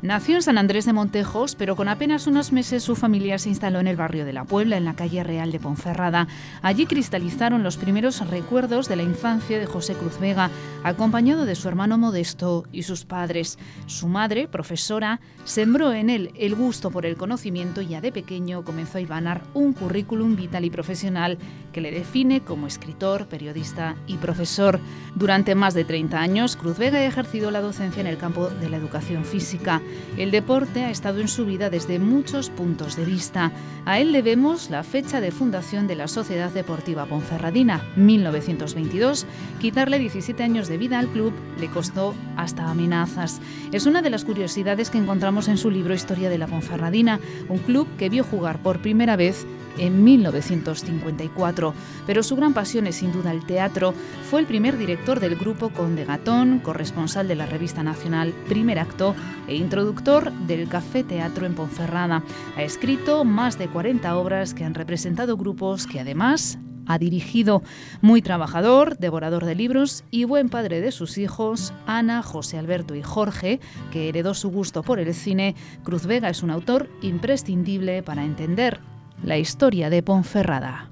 Nació en San Andrés de Montejos, pero con apenas unos meses su familia se instaló en el barrio de La Puebla, en la calle Real de Ponferrada. Allí cristalizaron los primeros recuerdos de la infancia de José Cruz Vega, acompañado de su hermano Modesto y sus padres. Su madre, profesora, sembró en él el gusto por el conocimiento y ya de pequeño comenzó a hilvanar un currículum vital y profesional que le define como escritor, periodista y profesor. Durante más de 30 años, Cruz Vega ha ejercido la docencia en el campo de la educación física. El deporte ha estado en su vida desde muchos puntos de vista. A él debemos la fecha de fundación de la Sociedad Deportiva Ponferradina, 1922. Quitarle 17 años de vida al club le costó hasta amenazas. Es una de las curiosidades que encontramos en su libro Historia de la Ponferradina, un club que vio jugar por primera vez en 1954, pero su gran pasión es sin duda el teatro. Fue el primer director del grupo Conde Gatón, corresponsal de la revista nacional Primer Acto e introductor del Café Teatro en Ponferrada. Ha escrito más de 40 obras que han representado grupos que además ha dirigido. Muy trabajador, devorador de libros y buen padre de sus hijos, Ana, José Alberto y Jorge, que heredó su gusto por el cine, Cruz Vega es un autor imprescindible para entender la historia de Ponferrada.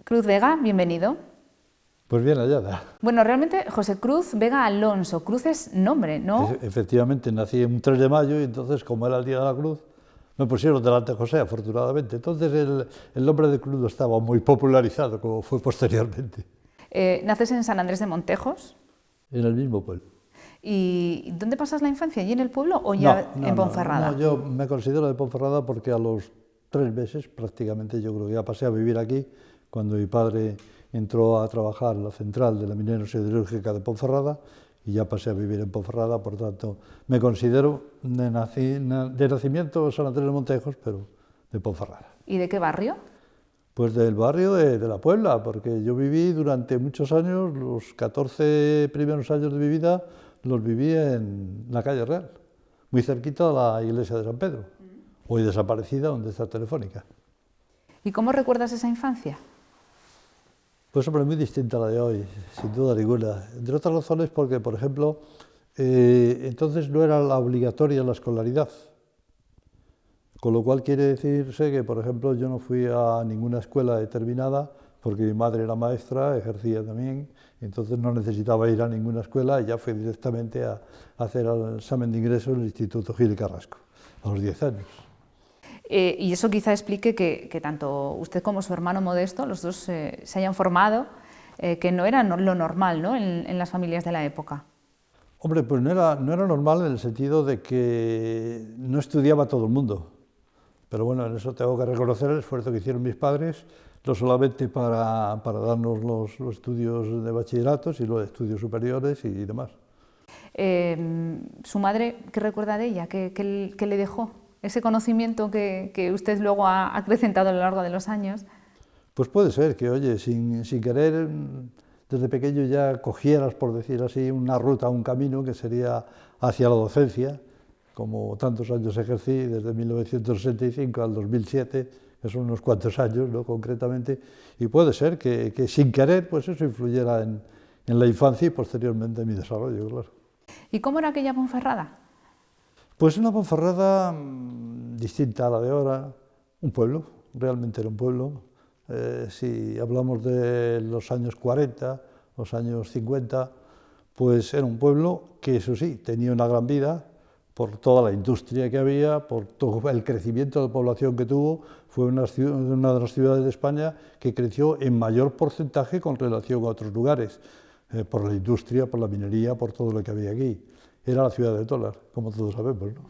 Cruz Vega, bienvenido. Pues bien hallada. Bueno, realmente José Cruz Vega Alonso, Cruz es nombre, ¿no? Efectivamente, nací un 3 de mayo y entonces, como era el Día de la Cruz, me pusieron delante José, afortunadamente. Entonces el nombre de Cruz no estaba muy popularizado, como fue posteriormente. ¿Naces en San Andrés de Montejos? En el mismo pueblo. ¿Y dónde pasas la infancia? ¿Allí en el pueblo o ya en Ponferrada? No, yo me considero de Ponferrada porque a los 3 meses, prácticamente, yo creo que ya pasé a vivir aquí, cuando mi padre entró a trabajar en la central de la minera siderúrgica de Ponferrada, y ya pasé a vivir en Ponferrada. Por tanto, me considero de nacimiento San Andrés de Montejos, pero de Ponferrada. ¿Y de qué barrio? Pues del barrio de La Puebla, porque yo viví durante muchos años, los 14 primeros años de mi vida, los viví en la calle Real, muy cerquita de la iglesia de San Pedro, hoy desaparecida, donde está Telefónica. ¿Y cómo recuerdas esa infancia? Pues hombre, muy distinta a la de hoy, sin duda ninguna. Entre otras razones porque, por ejemplo, entonces no era la obligatoria la escolaridad, con lo cual quiere decirse que, por ejemplo, yo no fui a ninguna escuela determinada, porque mi madre era maestra, ejercía también, entonces no necesitaba ir a ninguna escuela y ya fui directamente a hacer el examen de ingreso en el Instituto Gil y Carrasco, a los 10 años. Y eso quizá explique que tanto usted como su hermano Modesto, los dos se hayan formado, que no era lo normal, ¿no?, en las familias de la época. Hombre, pues no era normal en el sentido de que no estudiaba todo el mundo. Pero bueno, en eso tengo que reconocer el esfuerzo que hicieron mis padres, no solamente para darnos los estudios de bachillerato, sino los estudios superiores y demás. ¿Su madre qué recuerda de ella? ¿Qué le dejó? Ese conocimiento que usted luego ha acrecentado a lo largo de los años. Pues puede ser que, oye, sin querer, desde pequeño ya cogieras, por decir así, una ruta, un camino que sería hacia la docencia, como tantos años ejercí, desde 1965 al 2007, que son unos cuantos años, ¿no?, concretamente, y puede ser que sin querer, pues eso influyera en la infancia y posteriormente en mi desarrollo, claro. ¿Y cómo era aquella Ponferrada? Pues una Ponferrada distinta a la de ahora, un pueblo, realmente era un pueblo. Si hablamos de los años 40, los años 50, pues era un pueblo que, eso sí, tenía una gran vida por toda la industria que había, por todo el crecimiento de población que tuvo. Fue una de las ciudades de España que creció en mayor porcentaje con relación a otros lugares, por la industria, por la minería, por todo lo que había aquí. Era la ciudad de Tolar, como todos sabemos, ¿no?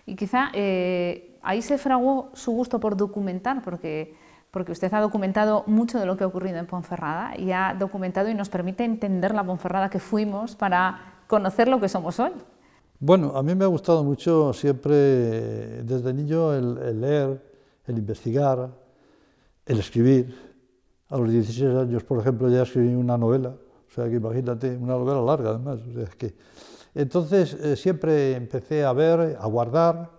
Y quizá ahí se fraguó su gusto por documentar, porque usted ha documentado mucho de lo que ha ocurrido en Ponferrada y ha documentado y nos permite entender la Ponferrada que fuimos para conocer lo que somos hoy. Bueno, a mí me ha gustado mucho siempre, desde niño, el leer, el investigar, el escribir. A los 16 años, por ejemplo, ya escribí una novela, o sea que imagínate, una novela larga además. O sea, que entonces siempre empecé a ver, a guardar,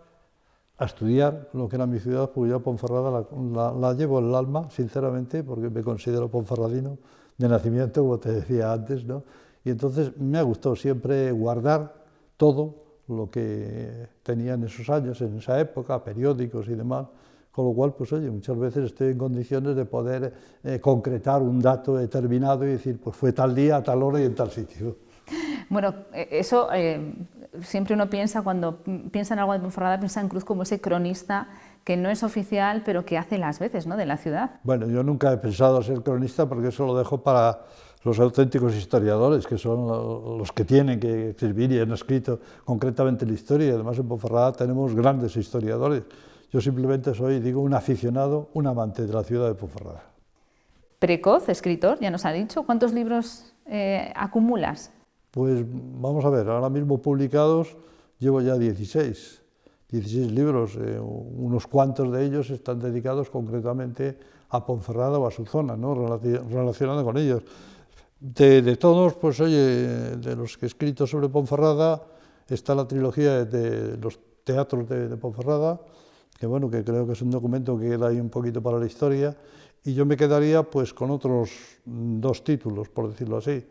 a estudiar lo que era mi ciudad, porque yo Ponferrada la llevo en el alma, sinceramente, porque me considero ponferradino de nacimiento, como te decía antes, ¿no? Y entonces me ha gustado siempre guardar todo lo que tenía en esos años, en esa época, periódicos y demás, con lo cual, pues oye, muchas veces estoy en condiciones de poder concretar un dato determinado y decir, pues fue tal día, a tal hora y en tal sitio. Bueno, eso siempre uno piensa, cuando piensa en algo de Ponferrada, piensa en Cruz como ese cronista que no es oficial, pero que hace las veces, ¿no?, de la ciudad. Bueno, yo nunca he pensado ser cronista porque eso lo dejo para los auténticos historiadores, que son los que tienen que escribir y han escrito concretamente la historia. Y además en Ponferrada tenemos grandes historiadores. Yo simplemente soy, digo, un aficionado, un amante de la ciudad de Ponferrada. Precoz, escritor, ya nos ha dicho. ¿Cuántos libros acumulas? Pues vamos a ver, ahora mismo publicados llevo ya 16 libros, unos cuantos de ellos están dedicados concretamente a Ponferrada o a su zona, ¿no?, relacionado con ellos. De todos, pues oye, de los que he escrito sobre Ponferrada está la trilogía de los teatros de Ponferrada, que bueno, que creo que es un documento que queda ahí un poquito para la historia, y yo me quedaría pues con otros 2 títulos, por decirlo así,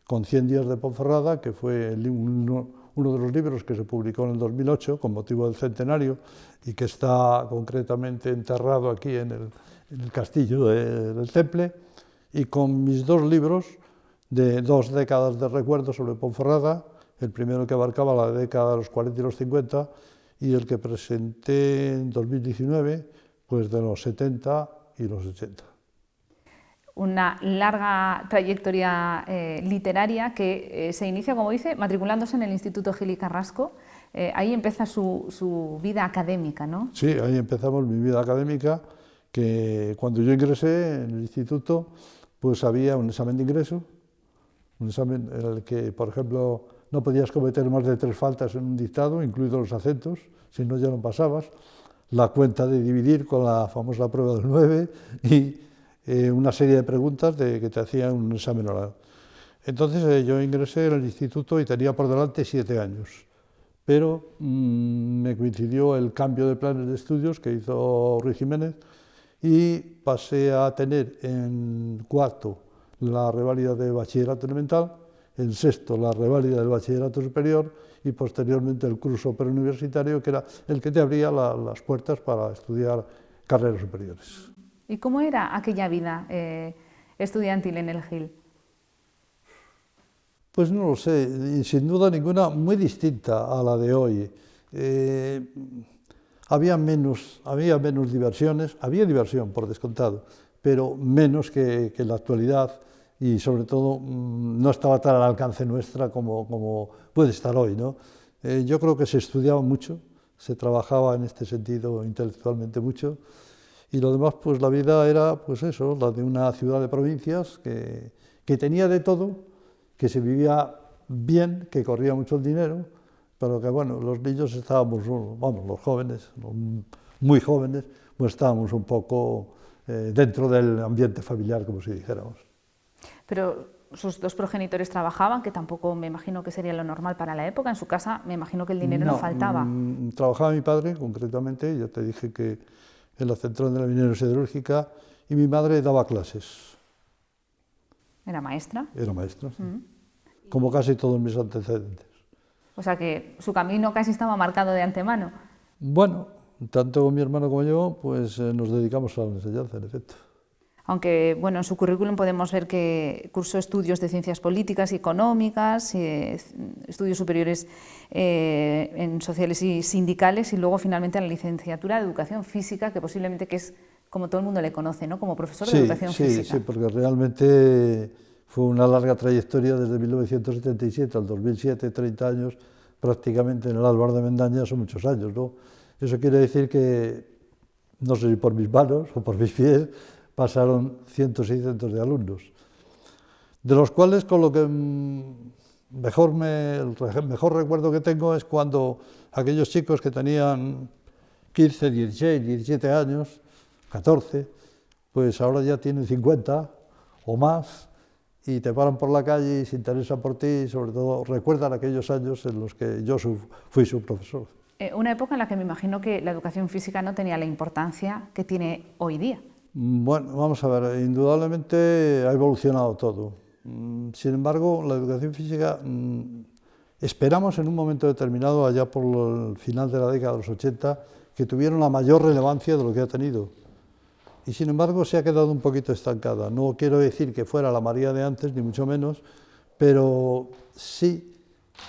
con 100 días de Ponferrada, que fue uno de los libros que se publicó en el 2008 con motivo del centenario y que está concretamente enterrado aquí en el castillo del Temple, y con mis 2 libros de 2 décadas de recuerdos sobre Ponferrada, el primero que abarcaba la década de los 40 y los 50 y el que presenté en 2019, pues de los 70 y los 80. Una larga trayectoria literaria que se inicia, como dice, matriculándose en el Instituto Gil y Carrasco. Ahí empieza su vida académica, ¿no? Sí, ahí empezamos mi vida académica, que cuando yo ingresé en el instituto, pues había un examen de ingreso, un examen en el que, por ejemplo, no podías cometer más de 3 faltas en un dictado, incluidos los acentos, si no ya no pasabas, la cuenta de dividir con la famosa prueba del 9 y una serie de preguntas que te hacían un examen oral. Entonces yo ingresé en el instituto y tenía por delante 7 años, pero me coincidió el cambio de planes de estudios que hizo Ruiz Jiménez y pasé a tener en 4º la reválida de bachillerato elemental, en 6º la reválida del bachillerato superior y posteriormente el curso preuniversitario, que era el que te abría las puertas para estudiar carreras superiores. ¿Y cómo era aquella vida estudiantil en el Gil? Pues no lo sé, y sin duda ninguna muy distinta a la de hoy. Había menos diversiones, había diversión por descontado, pero menos que en la actualidad y sobre todo no estaba tan al alcance nuestra como puede estar hoy, ¿no? Yo creo que se estudiaba mucho, se trabajaba en este sentido intelectualmente mucho. Y lo demás, pues la vida era, pues eso, la de una ciudad de provincias que tenía de todo, que se vivía bien, que corría mucho el dinero, pero que bueno, los niños estábamos, vamos, los jóvenes, los muy jóvenes, pues estábamos un poco dentro del ambiente familiar, como si dijéramos. Pero sus 2 progenitores trabajaban, que tampoco me imagino que sería lo normal para la época. En su casa me imagino que el dinero no faltaba. Trabajaba mi padre, concretamente, ya te dije que en la central de la minera siderúrgica, y mi madre daba clases. ¿Era maestra? Era maestra, sí. Como casi todos mis antecedentes. O sea que su camino casi estaba marcado de antemano. Bueno, tanto mi hermano como yo, pues nos dedicamos a la enseñanza, en efecto. Aunque, bueno, en su currículum podemos ver que cursó estudios de ciencias políticas y económicas, estudios superiores en sociales y sindicales, y luego finalmente la licenciatura de Educación Física, que posiblemente que es como todo el mundo le conoce, ¿no?, como profesor de Educación Física. Sí, porque realmente fue una larga trayectoria desde 1977 al 2007, 30 años, prácticamente en el Álvar de Mendaña son muchos años, ¿no? Eso quiere decir que, no sé si por mis manos o por mis pies, pasaron cientos y cientos de alumnos, de los cuales con lo que el mejor recuerdo que tengo es cuando aquellos chicos que tenían 15, 16, 17 años, 14, pues ahora ya tienen 50 o más y te paran por la calle y se interesan por ti y sobre todo recuerdan aquellos años en los que yo fui su profesor. Una época en la que me imagino que la educación física no tenía la importancia que tiene hoy día. Bueno, vamos a ver, indudablemente ha evolucionado todo. Sin embargo, la educación física esperamos en un momento determinado, allá por el final de la década de los 80, que tuviera una mayor relevancia de lo que ha tenido. Y sin embargo se ha quedado un poquito estancada. No quiero decir que fuera la María de antes, ni mucho menos, pero sí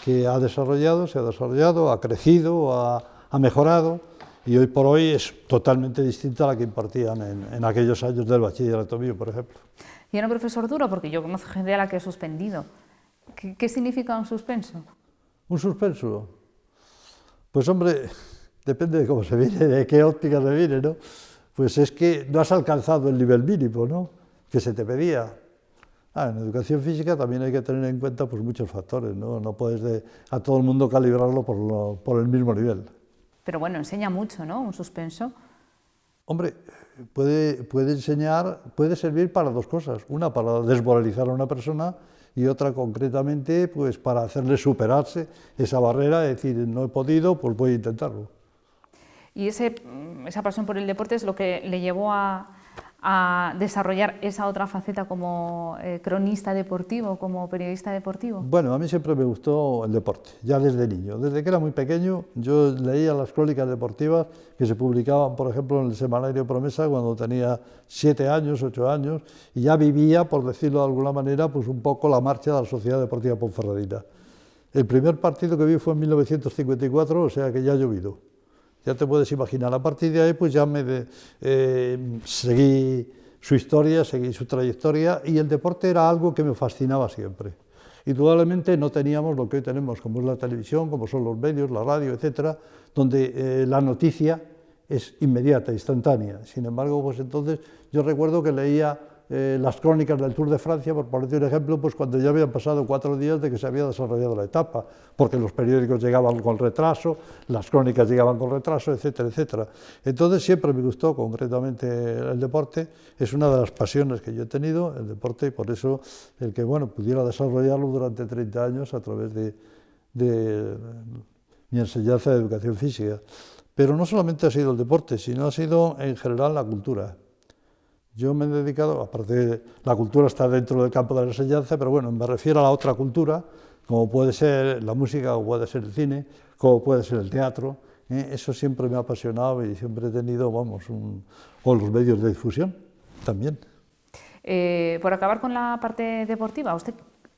que se ha desarrollado, ha crecido, ha mejorado, y hoy por hoy es totalmente distinta a la que impartían en aquellos años del bachillerato mío, por ejemplo. ¿Y era un profesor duro? Porque yo conozco gente a la que he suspendido. ¿Qué significa un suspenso? ¿Un suspenso? Pues hombre, depende de cómo se viene, de qué óptica se viene, ¿no? Pues es que no has alcanzado el nivel mínimo, ¿no?, que se te pedía. En educación física también hay que tener en cuenta pues, muchos factores, ¿no? No puedes a todo el mundo calibrarlo por el mismo nivel. Pero bueno, enseña mucho, ¿no?, un suspenso. Hombre, puede enseñar, puede servir para dos cosas. Una, para desmoralizar a una persona, y otra concretamente pues para hacerle superarse esa barrera, es decir, no he podido, pues voy a intentarlo. Y esa pasión por el deporte es lo que le llevó a desarrollar esa otra faceta como cronista deportivo, como periodista deportivo. Bueno, a mí siempre me gustó el deporte, ya desde niño. Desde que era muy pequeño yo leía las crónicas deportivas que se publicaban, por ejemplo, en el semanario Promesa cuando tenía 7 años, 8 años, y ya vivía, por decirlo de alguna manera, pues un poco la marcha de la Sociedad Deportiva Ponferradina. El primer partido que vi fue en 1954, o sea que ya ha llovido. Ya te puedes imaginar, a partir de ahí pues ya seguí su historia, seguí su trayectoria, y el deporte era algo que me fascinaba siempre. Indudablemente no teníamos lo que hoy tenemos, como es la televisión, como son los medios, la radio, etcétera, donde la noticia es inmediata, instantánea. Sin embargo, pues entonces yo recuerdo que leía las crónicas del Tour de Francia, por ponerte un ejemplo, pues cuando ya habían pasado 4 días de que se había desarrollado la etapa, porque los periódicos llegaban con retraso, las crónicas llegaban con retraso, etcétera, etcétera. Entonces siempre me gustó concretamente el deporte, es una de las pasiones que yo he tenido, el deporte, y por eso el que pudiera desarrollarlo durante 30 años a través de mi enseñanza de educación física. Pero no solamente ha sido el deporte, sino ha sido en general la cultura. Yo me he dedicado, aparte de la cultura está dentro del campo de la enseñanza, pero bueno, me refiero a la otra cultura, como puede ser la música, como puede ser el cine, como puede ser el teatro. Eso siempre me ha apasionado y siempre he tenido, o los medios de difusión también. Por acabar con la parte deportiva, usted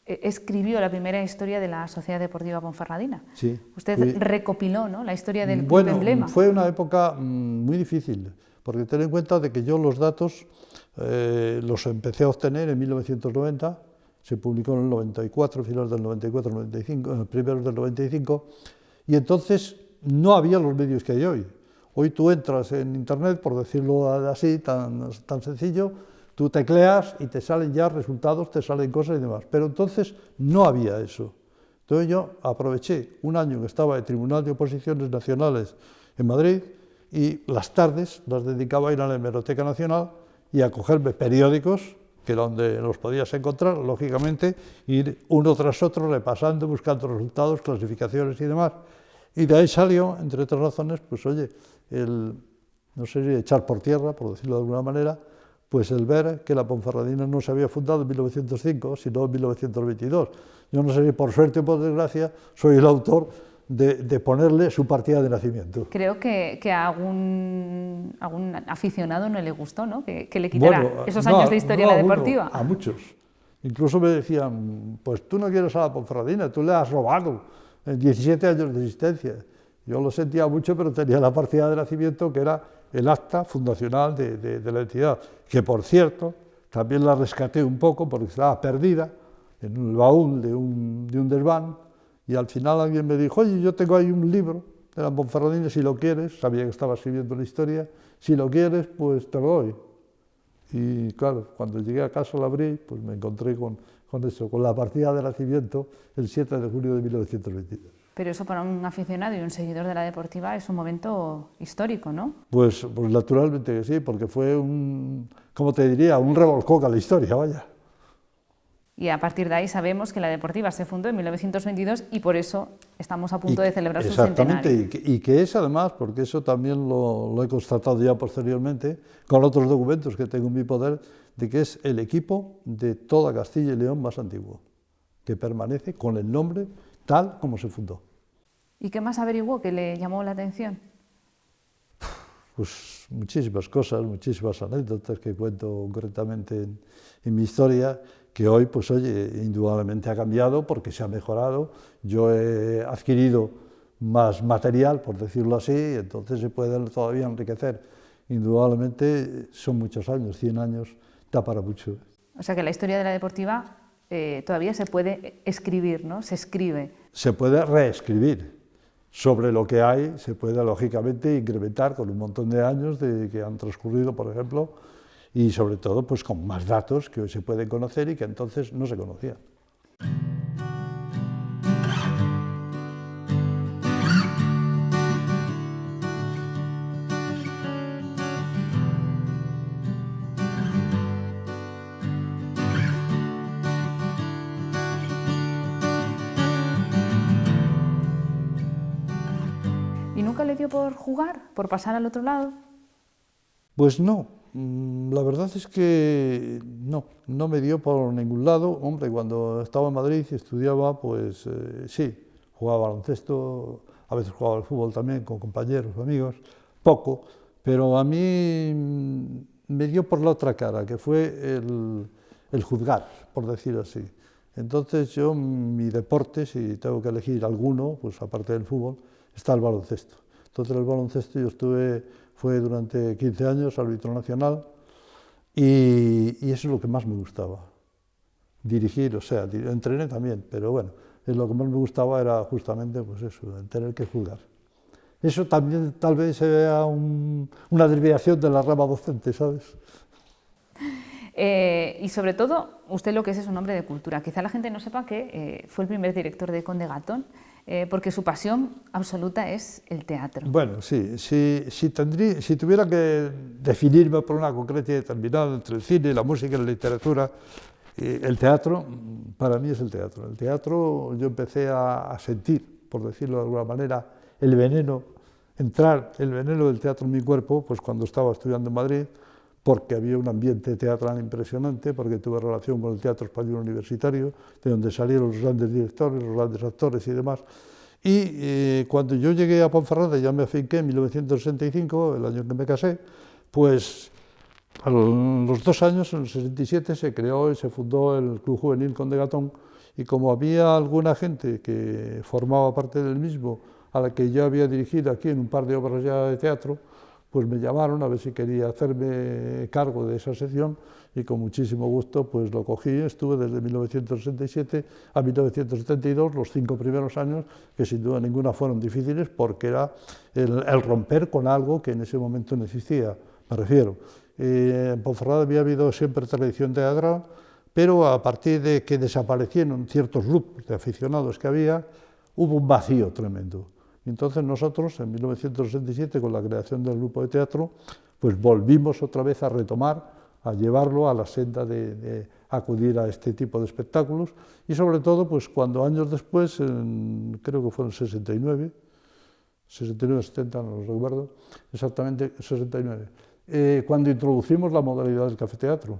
escribió la primera historia de la Sociedad Deportiva Ponferradina. Sí. Usted recopiló, ¿no?, la historia del club emblema. Fue una época muy difícil, porque ten en cuenta de que yo los datos los empecé a obtener en 1990, se publicó en el 94, finales del 94, 95, primeros del 95, y entonces no había los medios que hay hoy. Hoy tú entras en internet, por decirlo así, tan sencillo, tú tecleas y te salen ya resultados, te salen cosas y demás, pero entonces no había eso. Entonces yo aproveché un año que estaba de Tribunal de Oposiciones Nacionales en Madrid, y las tardes las dedicaba a ir a la Hemeroteca Nacional y a cogerme periódicos, que donde los podías encontrar, lógicamente, ir uno tras otro repasando, buscando resultados, clasificaciones y demás. Y de ahí salió, entre otras razones, pues oye, no sé si echar por tierra, por decirlo de alguna manera, pues el ver que la Ponferradina no se había fundado en 1905, sino en 1922. Yo no sé si por suerte o por desgracia soy el autor de ponerle su partida de nacimiento. Creo que a algún aficionado no le gustó, ¿no?, que le quitara esos años de historia la deportiva. A muchos. Incluso me decían, pues tú no quieres a la Ponferradina, tú le has robado 17 años de existencia. Yo lo sentía mucho, pero tenía la partida de nacimiento, que era el acta fundacional de la entidad, que por cierto también la rescaté un poco porque estaba perdida en el baúl de un desván, y al final alguien me dijo, oye, yo tengo ahí un libro de la Ponferradina, si lo quieres, sabía que estaba escribiendo la historia, si lo quieres, pues te lo doy. Y claro, cuando llegué a casa lo abrí, pues me encontré con eso, con la partida de nacimiento el 7 de junio de 1922. Pero eso para un aficionado y un seguidor de la deportiva es un momento histórico, ¿no? Pues naturalmente que sí, porque fue ¿cómo te diría?, un revolcón a la historia, vaya. Y a partir de ahí sabemos que la deportiva se fundó en 1922 y por eso estamos a punto de celebrar su centenario. Exactamente, y que es además, porque eso también lo he constatado ya posteriormente, con otros documentos que tengo en mi poder, de que es el equipo de toda Castilla y León más antiguo, que permanece con el nombre tal como se fundó. ¿Y qué más averiguó que le llamó la atención? Pues muchísimas cosas, muchísimas anécdotas que cuento concretamente en mi historia, que hoy, pues oye, indudablemente ha cambiado porque se ha mejorado. Yo he adquirido más material, por decirlo así, entonces se puede todavía enriquecer. Indudablemente son muchos años, 100 años, da para mucho. O sea que la historia de la Deportiva todavía se puede escribir, ¿no? Se escribe. Se puede reescribir. Sobre lo que hay se puede, lógicamente, incrementar con un montón de años que han transcurrido, por ejemplo, y sobre todo pues, con más datos que hoy se pueden conocer y que entonces no se conocían. ¿Y nunca le dio por jugar, por pasar al otro lado? Pues no, la verdad es que no me dio por ningún lado. Hombre, cuando estaba en Madrid y estudiaba, pues sí, jugaba baloncesto, a veces jugaba al fútbol también con compañeros, amigos, poco, pero a mí me dio por la otra cara, que fue el juzgar, por decir así. Entonces yo, mi deporte, si tengo que elegir alguno, pues aparte del fútbol, está el baloncesto. Entonces el baloncesto fue durante 15 años árbitro nacional y eso es lo que más me gustaba. Dirigir, o sea, entrené también, pero bueno, lo que más me gustaba era justamente pues eso, tener que juzgar. Eso también tal vez se vea una desviación de la rama docente, ¿sabes? Y sobre todo, usted lo que es un hombre de cultura. Quizá la gente no sepa que fue el primer director de Conde Gatón, porque su pasión absoluta es el teatro. Bueno, sí, si tuviera que definirme por una concreta y determinada entre el cine, la música y la literatura, el teatro, para mí es el teatro. El teatro yo empecé a sentir, por decirlo de alguna manera, el veneno del teatro en mi cuerpo, pues cuando estaba estudiando en Madrid, porque había un ambiente teatral impresionante, porque tuve relación con el Teatro Español Universitario, de donde salieron los grandes directores, los grandes actores y demás. Y cuando yo llegué a Ponferrada, ya me afinqué en 1965, el año en que me casé, pues a los 2 años, en el 67, se creó y se fundó el Club Juvenil Conde Gatón, y como había alguna gente que formaba parte del mismo, a la que yo había dirigido aquí en un par de obras ya de teatro, pues me llamaron a ver si quería hacerme cargo de esa sección y con muchísimo gusto pues lo cogí. Estuve desde 1967 a 1972, los 5 primeros años, que sin duda ninguna fueron difíciles porque era el romper con algo que en ese momento no existía, me refiero. En Ponferrada había habido siempre tradición teatral, pero a partir de que desaparecieron ciertos grupos de aficionados que había, hubo un vacío tremendo. Y entonces nosotros, en 1967, con la creación del grupo de teatro, pues volvimos otra vez a retomar, a llevarlo a la senda de acudir a este tipo de espectáculos, y sobre todo, pues cuando años después, creo que fue en 69, 70, no lo recuerdo, exactamente 69, cuando introducimos la modalidad del cafeteatro,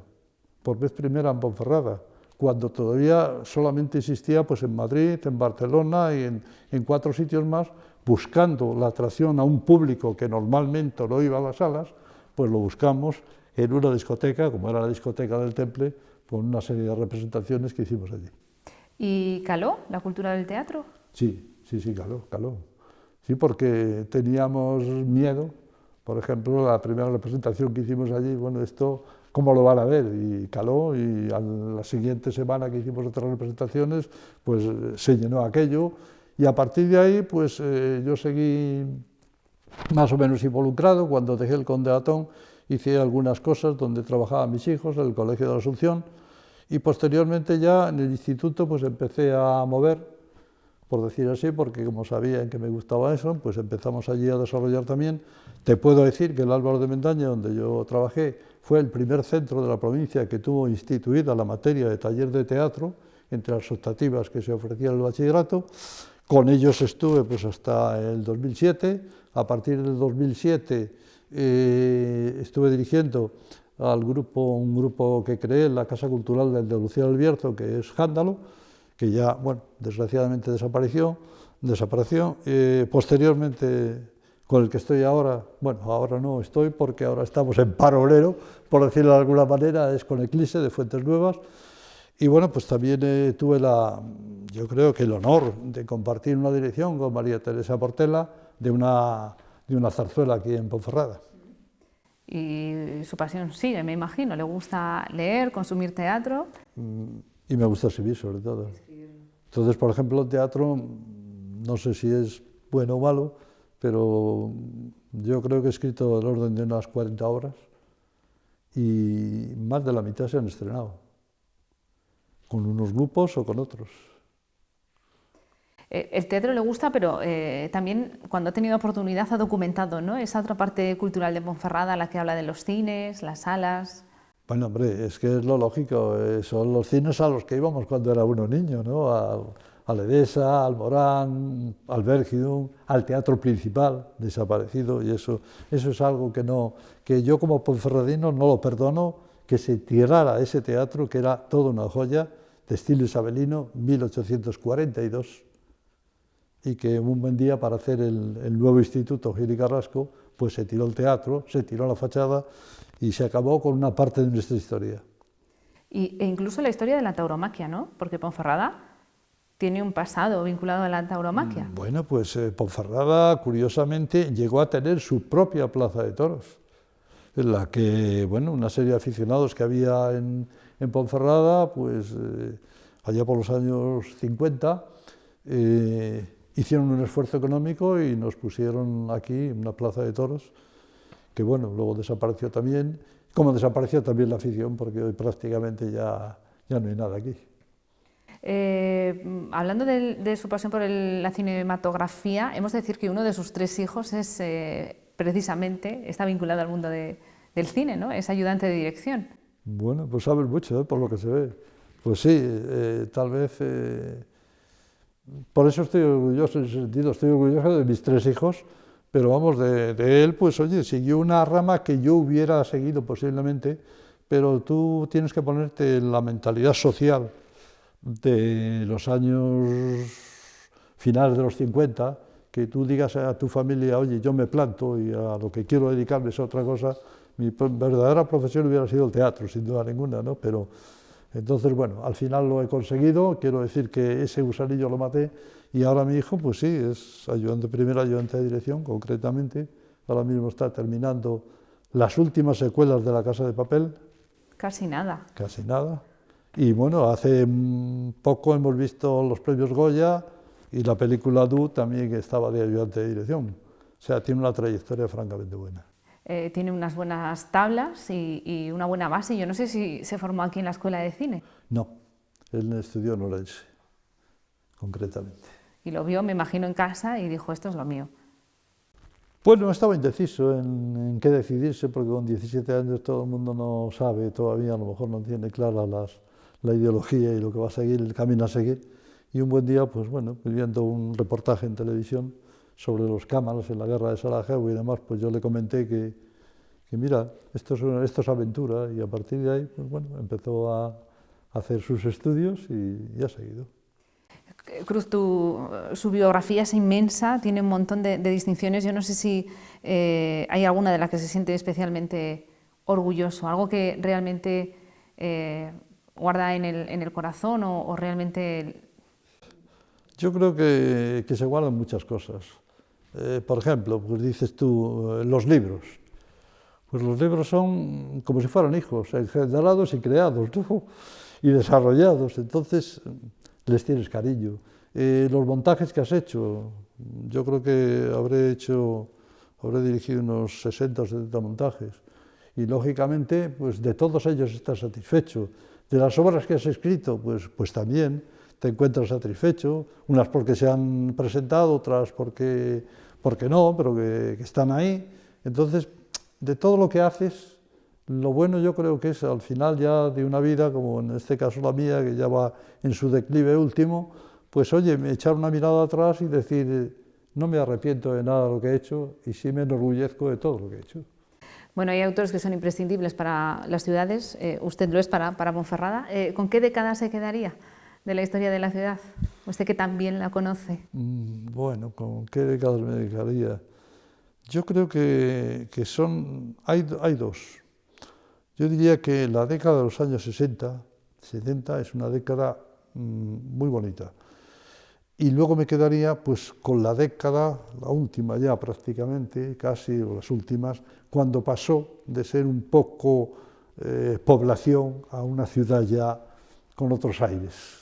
por vez primera en Ponferrada, cuando todavía solamente existía pues, en Madrid, en Barcelona y en 4 sitios más, buscando la atracción a un público que normalmente no iba a las salas, pues lo buscamos en una discoteca, como era la discoteca del Temple, con una serie de representaciones que hicimos allí. ¿Y caló la cultura del teatro? Sí, caló. Sí, porque teníamos miedo. Por ejemplo, la primera representación que hicimos allí, bueno, esto, ¿cómo lo van a ver? Y caló, y a la siguiente semana que hicimos otras representaciones, pues se llenó aquello, y a partir de ahí, pues yo seguí más o menos involucrado. Cuando dejé el Conde Gatón, hice algunas cosas donde trabajaban mis hijos, en el Colegio de la Asunción, y posteriormente ya en el instituto pues empecé a mover, por decir así, porque como sabían que me gustaba eso, pues empezamos allí a desarrollar también. Te puedo decir que el Álvaro de Mendaña, donde yo trabajé, fue el primer centro de la provincia que tuvo instituida la materia de taller de teatro, entre las optativas que se ofrecía en el bachillerato. Con ellos estuve pues, hasta el 2007, a partir del 2007 estuve dirigiendo al grupo, un grupo que creé en la Casa Cultural de Lucía del Bierzo, que es Jándalo, que ya, bueno, desgraciadamente desapareció. Posteriormente, con el que estoy ahora, bueno, ahora no estoy porque ahora estamos en paro obrero, por decirlo de alguna manera, es con Eclise de Fuentes Nuevas. Y bueno, pues también tuve yo creo que el honor de compartir una dirección con María Teresa Portela de una zarzuela aquí en Ponferrada. Y su pasión sigue, me imagino. ¿Le gusta leer, consumir teatro? Y me gusta escribir, sobre todo. Entonces, por ejemplo, el teatro, no sé si es bueno o malo, pero yo creo que he escrito del orden de unas 40 obras y más de la mitad se han estrenado, con unos grupos o con otros. El teatro le gusta, pero también cuando ha tenido oportunidad ha documentado, ¿no?, esa otra parte cultural de Ponferrada, la que habla de los cines, las salas. Bueno, hombre, es que es lo lógico, son los cines a los que íbamos cuando era uno niño, ¿no? Al Edesa, al Morán, al Bérgidum, al Teatro Principal, desaparecido, y eso es algo que yo como ponferradino no lo perdono, que se tirara ese teatro, que era toda una joya, de estilo isabelino, 1842. Y que un buen día, para hacer el nuevo instituto Gil y Carrasco, pues se tiró el teatro, se tiró la fachada y se acabó con una parte de nuestra historia. E incluso la historia de la tauromaquia, ¿no? Porque Ponferrada tiene un pasado vinculado a la tauromaquia. Bueno, pues Ponferrada, curiosamente, llegó a tener su propia plaza de toros, en la que, bueno, una serie de aficionados que había en Ponferrada, pues allá por los años 50, hicieron un esfuerzo económico y nos pusieron aquí una plaza de toros, que bueno, luego desapareció también, como desapareció también la afición, porque hoy prácticamente ya no hay nada aquí. Hablando de su pasión por la cinematografía, hemos de decir que uno de sus 3 hijos es precisamente, está vinculado al mundo del cine, ¿no? Es ayudante de dirección. Bueno, pues sabes mucho, por lo que se ve. Pues sí, tal vez... por eso estoy orgulloso, en ese sentido, estoy orgulloso de mis 3 hijos, pero vamos, de él, pues oye, siguió una rama que yo hubiera seguido posiblemente, pero tú tienes que ponerte en la mentalidad social de los años finales de los 50, que tú digas a tu familia, oye, yo me planto y a lo que quiero dedicarme es otra cosa. Mi verdadera profesión hubiera sido el teatro, sin duda ninguna, ¿no? Pero entonces, bueno, al final lo he conseguido, quiero decir que ese gusanillo lo maté y ahora mi hijo, pues sí, es primer ayudante de dirección, concretamente. Ahora mismo está terminando las últimas secuelas de La Casa de Papel. Casi nada. Casi nada. Y bueno, hace poco hemos visto los premios Goya y la película Du también, que estaba de ayudante de dirección. O sea, tiene una trayectoria francamente buena. Tiene unas buenas tablas y una buena base. Yo no sé si se formó aquí en la Escuela de Cine. No, él estudió en Orense, concretamente. Y lo vio, me imagino, en casa y dijo, esto es lo mío. Bueno, estaba indeciso en qué decidirse, porque con 17 años todo el mundo no sabe todavía, a lo mejor no tiene clara la ideología y lo que va a seguir, el camino a seguir. Y un buen día, pues bueno, viendo un reportaje en televisión sobre los cámaras en la guerra de Sarajevo y demás, pues yo le comenté que mira, esto es aventura, y a partir de ahí, pues bueno, empezó a hacer sus estudios y ha seguido. Cruz, su biografía es inmensa, tiene un montón de distinciones. Yo no sé si hay alguna de las que se siente especialmente orgulloso, algo que realmente guarda en el corazón o realmente... Yo creo que se guardan muchas cosas. Por ejemplo, pues dices tú, los libros. Pues los libros son como si fueran hijos, engendrados y creados, ¿no? Y desarrollados, entonces les tienes cariño. Los montajes que has hecho, yo creo que habré dirigido unos 60 o 70 montajes, y lógicamente pues de todos ellos estás satisfecho. De las obras que has escrito, pues también te encuentras satisfecho, unas porque se han presentado, otras porque no, pero que están ahí. Entonces, de todo lo que haces, lo bueno yo creo que es al final ya de una vida, como en este caso la mía, que ya va en su declive último, pues oye, echar una mirada atrás y decir, no me arrepiento de nada de lo que he hecho y sí me enorgullezco de todo lo que he hecho. Bueno, hay autores que son imprescindibles para las ciudades, usted lo es para Ponferrada. ¿Con qué década se quedaría de la historia de la ciudad? Usted que también la conoce. Bueno, ¿con qué décadas me dedicaría? Yo creo que hay dos. Yo diría que la década de los años 60, 70 es una década muy bonita. Y luego me quedaría pues con la década, la última ya prácticamente, casi, o las últimas, cuando pasó de ser un poco población a una ciudad ya con otros aires.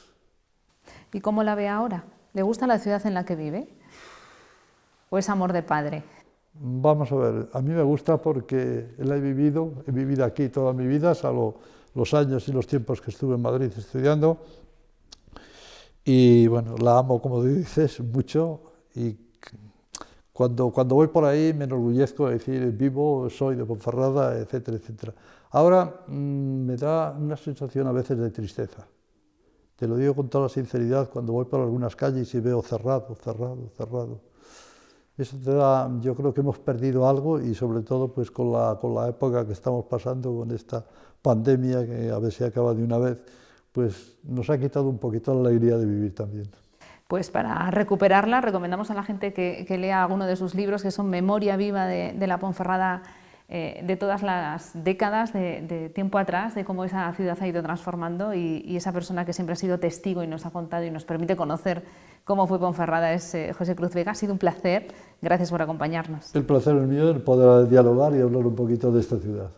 ¿Y cómo la ve ahora? ¿Le gusta la ciudad en la que vive? ¿O es amor de padre? Vamos a ver, a mí me gusta porque la he vivido aquí toda mi vida, salvo los años y los tiempos que estuve en Madrid estudiando. Y bueno, la amo, como dices, mucho, y cuando voy por ahí me enorgullezco de decir vivo, soy de Ponferrada, etcétera, etcétera. Ahora me da una sensación a veces de tristeza. Te lo digo con toda la sinceridad, cuando voy por algunas calles y veo cerrado, cerrado, cerrado. Eso te da, yo creo que hemos perdido algo, y sobre todo pues con la época que estamos pasando, con esta pandemia que a ver si acaba de una vez, pues nos ha quitado un poquito la alegría de vivir también. Pues para recuperarla recomendamos a la gente que lea alguno de sus libros, que son memoria viva de la Ponferrada, de todas las décadas de tiempo atrás, de cómo esa ciudad ha ido transformando, y esa persona que siempre ha sido testigo y nos ha contado y nos permite conocer cómo fue Ponferrada es José Cruz Vega. Ha sido un placer, gracias por acompañarnos. El placer es mío, el poder dialogar y hablar un poquito de esta ciudad.